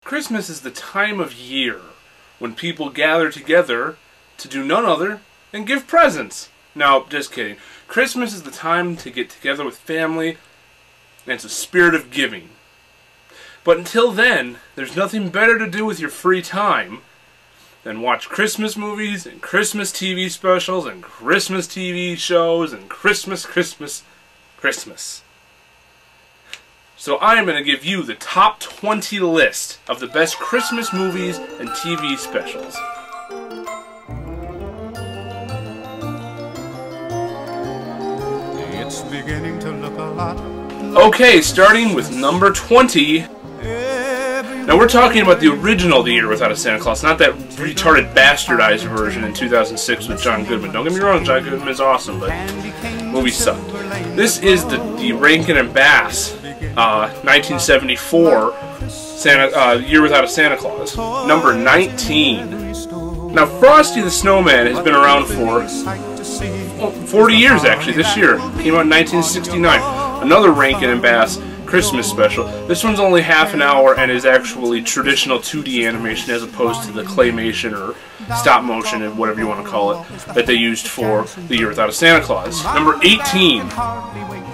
Christmas is the time of year when people gather together to do none other than give presents. No, just kidding. Christmas is the time to get together with family, and it's a spirit of giving. But until then, there's nothing better to do with your free time than watch Christmas movies and Christmas TV specials and Christmas TV shows and Christmas. So I am going to give you the top 20 list of the best Christmas movies and TV specials. It's beginning to look a lot. Okay, starting with number 20. Now we're talking about the original The Year Without a Santa Claus, not that retarded bastardized version in 2006 with John Goodman. Don't get me wrong, John Goodman is awesome, but the movie sucked. This is the Rankin and Bass 1974 Year Without a Santa Claus, number 19. Now Frosty the Snowman has been around for 40 years actually. This year came out in 1969. Another Rankin and Bass Christmas special. This one's only half an hour and is actually traditional 2D animation as opposed to the claymation or stop motion and whatever you want to call it that they used for The Year Without a Santa Claus. Number 18.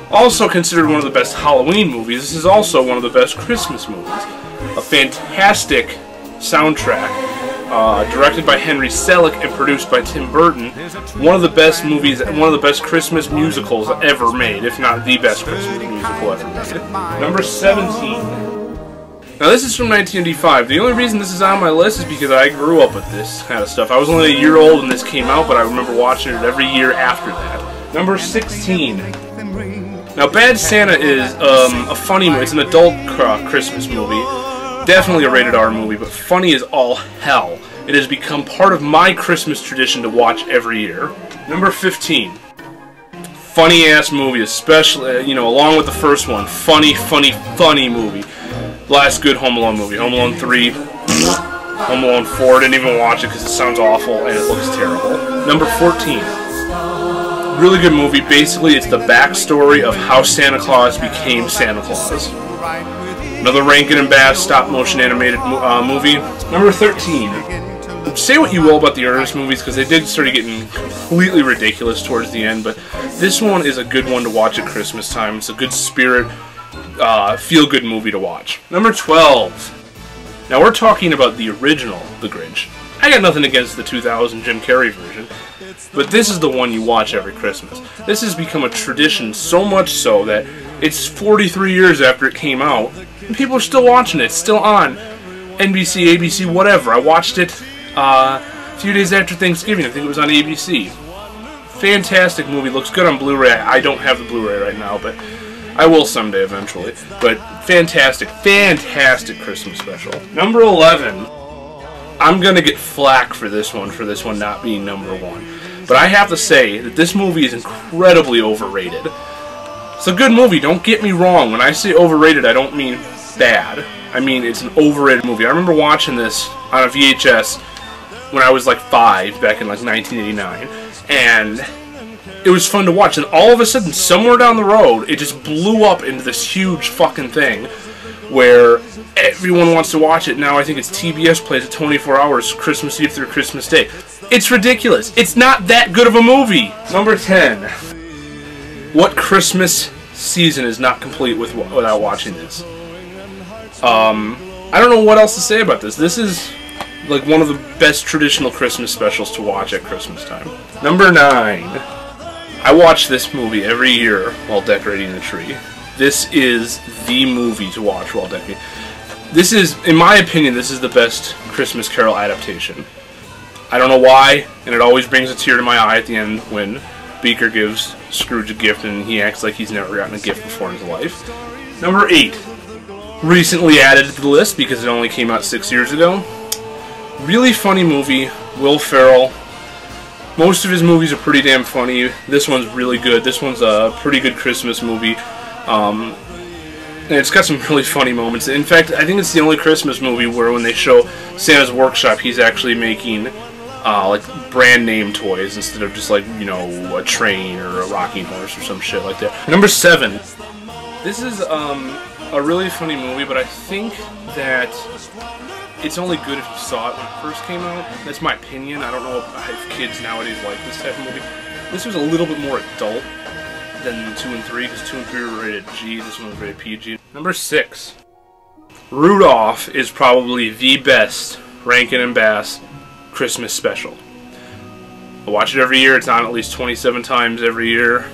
Also considered one of the best Halloween movies, this is also one of the best Christmas movies. A fantastic soundtrack. Directed by Henry Selick and produced by Tim Burton. One of the best movies, one of the best Christmas musicals ever made, if not the best Christmas musical ever made. Number 17. Now this is from 1985. The only reason this is on my list is because I grew up with this kind of stuff. I was only a year old when this came out, but I remember watching it every year after that. Number 16. Now Bad Santa is a funny movie. It's an adult Christmas movie. Definitely a rated R movie, but funny as all hell. It has become part of my Christmas tradition to watch every year. Number 15. Funny ass movie, especially, along with the first one. Funny movie. Last good Home Alone movie. Home Alone 3, Home Alone 4. Didn't even watch it because it sounds awful and it looks terrible. Number 14. Really good movie. Basically, it's the backstory of how Santa Claus became Santa Claus. Another Rankin and Bass stop-motion animated movie. Number 13. Say what you will about the Ernest movies, because they did start getting completely ridiculous towards the end, but this one is a good one to watch at Christmas time. It's a good spirit, feel-good movie to watch. Number 12. Now we're talking about the original The Grinch. I got nothing against the 2000 Jim Carrey version, but this is the one you watch every Christmas. This has become a tradition so much so that it's 43 years after it came out, and people are still watching it. It's still on NBC, ABC, whatever. I watched it a few days after Thanksgiving. I think it was on ABC. Fantastic movie. Looks good on Blu-ray. I don't have the Blu-ray right now, but I will someday eventually. But fantastic Christmas special. Number 11. I'm going to get flack for this one not being number 1. But I have to say that this movie is incredibly overrated. It's a good movie, don't get me wrong. When I say overrated, I don't mean bad. I mean, it's an overrated movie. I remember watching this on a VHS when I was like 5, back in like 1989. And it was fun to watch. And all of a sudden, somewhere down the road, it just blew up into this huge fucking thing where everyone wants to watch it. Now I think it's TBS plays it 24 hours, Christmas Eve through Christmas Day. It's ridiculous. It's not that good of a movie. Number 10. What Christmas season is not complete without watching this? I don't know what else to say about this. This is like one of the best traditional Christmas specials to watch at Christmas time. Number 9. I watch this movie every year while decorating the tree. This is the movie to watch while decorating. This is, in my opinion, this is the best Christmas Carol adaptation. I don't know why, and it always brings a tear to my eye at the end when Beaker gives Scrooge a gift and he acts like he's never gotten a gift before in his life. Number 8. Recently added to the list because it only came out 6 years ago. Really funny movie. Will Ferrell. Most of his movies are pretty damn funny. This one's really good. This one's a pretty good Christmas movie. And it's got some really funny moments. In fact, I think it's the only Christmas movie where when they show Santa's workshop, he's actually making like brand name toys instead of just like, a train or a rocking horse or some shit like that. Number 7. This is a really funny movie, but I think that it's only good if you saw it when it first came out. That's my opinion. I don't know if kids nowadays like this type of movie. This was a little bit more adult than 2 and 3, because 2 and 3 were rated G, this one was rated PG. Number 6. Rudolph is probably the best Rankin and Bass Christmas special. I watch it every year. It's on at least 27 times every year.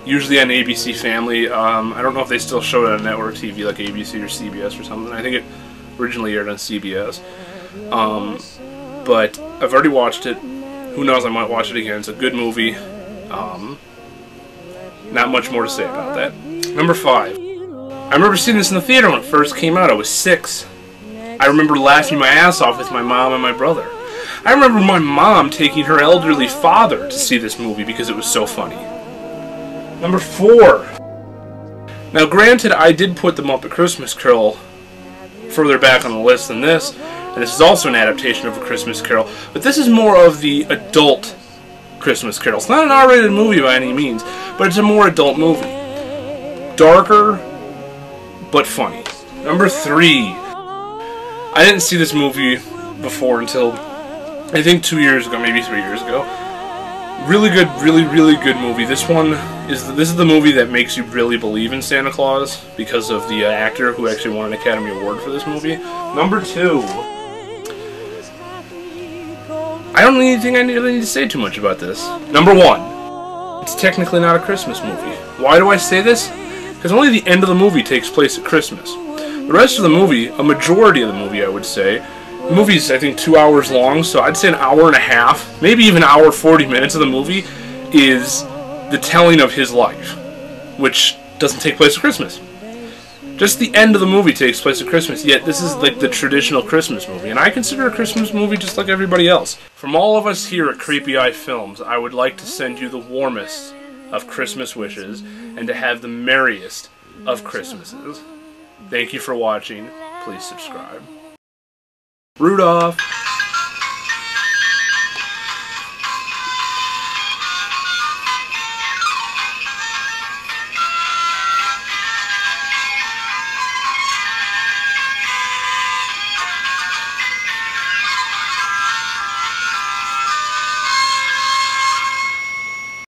Usually on ABC Family. I don't know if they still show it on network TV like ABC or CBS or something. I think it originally aired on CBS. But I've already watched it. Who knows, I might watch it again. It's a good movie. Not much more to say about that. Number 5. I remember seeing this in the theater when it first came out. I was 6. I remember laughing my ass off with my mom and my brother. I remember my mom taking her elderly father to see this movie because it was so funny. Number 4. Now granted, I did put The Muppet Christmas Carol further back on the list than this, and this is also an adaptation of A Christmas Carol, but this is more of the adult Christmas Carol. It's not an R-rated movie by any means, but it's a more adult movie. Darker, but funny. Number 3. I didn't see this movie before until, I think 2 years ago, maybe 3 years ago. Really good, really good movie. This is the movie that makes you really believe in Santa Claus because of the actor who actually won an Academy Award for this movie. Number 2. I don't really need to say too much about this. Number 1. It's technically not a Christmas movie. Why do I say this? Because only the end of the movie takes place at Christmas. The rest of the movie, a majority of the movie I would say, the movie's I think 2 hours long, so I'd say an hour and a half, maybe even an hour 40 minutes of the movie is the telling of his life, which doesn't take place at Christmas. Just the end of the movie takes place at Christmas, yet this is like the traditional Christmas movie, and I consider a Christmas movie just like everybody else. From all of us here at Creepy Eye Films, I would like to send you the warmest of Christmas wishes, and to have the merriest of Christmases. Thank you for watching. Please subscribe. Rudolph!